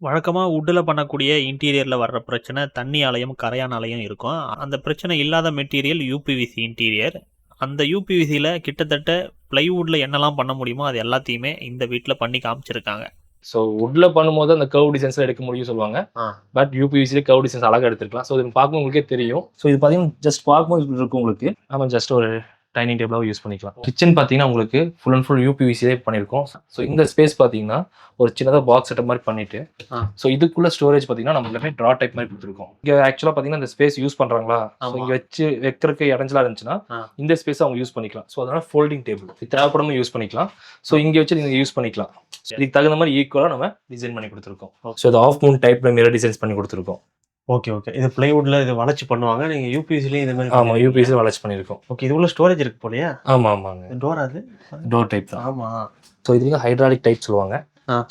வழக்கமா வுட்ல பண்ணக்கூடிய இன்டீரியர்ல வர்ற பிரச்சனை தண்ணியாலயும், கரையானாலயும் இருக்கும். அந்த பிரச்சனை இல்லாத மெட்டீரியல் யூபிவிசி இன்டீரியர். அந்த யூபிவிசில கிட்டத்தட்ட பிளைவுட்ல என்னலாம் பண்ண முடியுமோ அது எல்லாத்தையுமே இந்த வீட்ல பண்ணி காமிச்சிருக்காங்க. ஸோ வுட்ல பண்ணும்போது அந்த கர்வ் டிசைன்ஸ்லாம் எடுக்க முடியும்னு சொல்லுவாங்க. பட் யூபிவிசில கர்வ் டிசைன்ஸ் அழகா எடுத்துக்கலாம். ஸோ இது பார்க்கும்போது உங்களுக்கே தெரியும். ஸோ இது பார்த்தீங்கன்னா ஜஸ்ட் பார்க்கும்போது இப்படி இருக்கும் உங்களுக்கு. நம்ம ஜஸ்ட் ஒரு டைனிங் டேபிளாக யூஸ் பண்ணிக்கலாம். கிச்சன் பார்த்தீங்கன்னா உங்களுக்கு ஃபுல் அண்ட் ஃபுல் யூபிவிசிலே பண்ணியிருக்கோம். ஸோ இந்த ஸ்பேஸ் பார்த்தீங்கன்னா ஒரு சின்னதாக பாக்ஸ் செட்டப் மாதிரி பண்ணிட்டு ஸோ இதுக்குள்ள ஸ்டோரேஜ் பார்த்தீங்கன்னா நம்ம எல்லாமே ட்ரா டைப் மாதிரி கொடுத்துருக்கோம். இங்கே ஆக்சுவலாக பார்த்தீங்கன்னா இந்த ஸ்பேஸ் யூஸ் பண்ணுறாங்களா, ஸோ இங்கே வச்சு வைக்கிறதுக்கு இடைஞ்சலா இருந்துச்சுன்னா இந்த ஸ்பேஸ் அவங்க யூஸ் பண்ணிக்கலாம். ஸோ அதனால ஃபோல்டிங் டேபிள் தேவைப்படாமல் யூஸ் பண்ணிக்கலாம். ஸோ இங்கே வச்சு நீங்கள் யூஸ் பண்ணிக்கலாம். இதுக்கு தகுந்த மாதிரி ஈக்குவலாக நம்ம டிசைன் பண்ணி கொடுத்துருக்கோம். ஸோ இது ஆஃப் மூன் டைப்ல மிரர் டிசைன்ஸ் பண்ணி கொடுத்துருக்கோம். Okay okay. இது பிளைவுட்ல இது வளைச்சு பண்ணுவாங்க. நீங்க யூபிவிசிலயும் இந்த மாதிரி. ஆமா, யூபிவிசில வளைச்சு பண்ணியிருக்கோம். ஓகே. இது உள்ள ஸ்டோரேஜ் இருக்கு போலயா? ஆமா ஆமாங்க. டோர் அது டோர் டைப் தான். ஆமா. ஸோ இதுல ஹைட்ராலிக் டைப் சொல்லுவாங்க.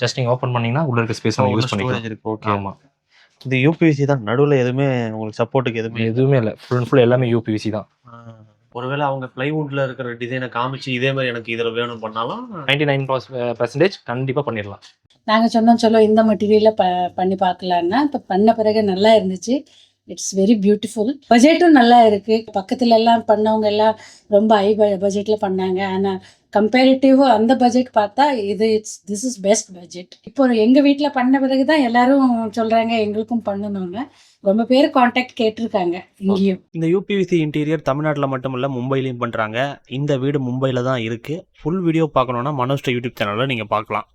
ஜஸ்ட் நீங்க ஓபன் பண்ணீங்கன்னா உள்ள இருக்க ஸ்பேஸ் நம்ம யூஸ் பண்ணிக்கலாம். இருக்கு. ஓகே. ஆமா. இது யூபிவிசி தான். நடுவுல எதுவுமே உங்களுக்கு சப்போர்ட்டுக்கு எதுவுமே இல்ல. ஃபுல் அண்ட் ஃபுல் எல்லாமே யூபிவிசி தான். ஒருவேளை அவங்க பிளைவுட்ல இருக்கிற டிசைனை காமிச்சு இதே மாதிரி எனக்கு இதுல வேணும் பண்ணாலும் 99% கண்டிப்பா பண்ணிடலாம். நாங்கள் சொன்னோம் இந்த மெட்டீரியலில் பண்ணி பார்க்கலான்னா இப்போ பண்ண பிறகு நல்லா இருந்துச்சு. It's very beautiful. பட்ஜெட்டும் நல்லா இருக்குது. பக்கத்துல எல்லாம் பண்ணவங்க எல்லாம் ரொம்ப ஹை பட்ஜெட்டில் பண்ணாங்க. ஆனால் கம்பேரிட்டிவாக அந்த பட்ஜெட் பார்த்தா திஸ் இஸ் பெஸ்ட் பட்ஜெட். இப்போ எங்கள் வீட்டில் பண்ண பிறகு தான் எல்லாரும் சொல்கிறாங்க எங்களுக்கும் பண்ணணும்னு. ரொம்ப பேர் கான்டாக்ட் கேட்டிருக்காங்க இங்கேயும். இந்த யூபிவிசி இன்டீரியர் தமிழ்நாட்டில் மட்டும் இல்லை மும்பையிலையும் பண்ணுறாங்க. இந்த வீடு மும்பையில் தான் இருக்குது. ஃபுல் வீடியோ பார்க்கணுன்னா மனோஸ்ட யூடியூப் சேனலில் நீங்கள் பார்க்கலாம்.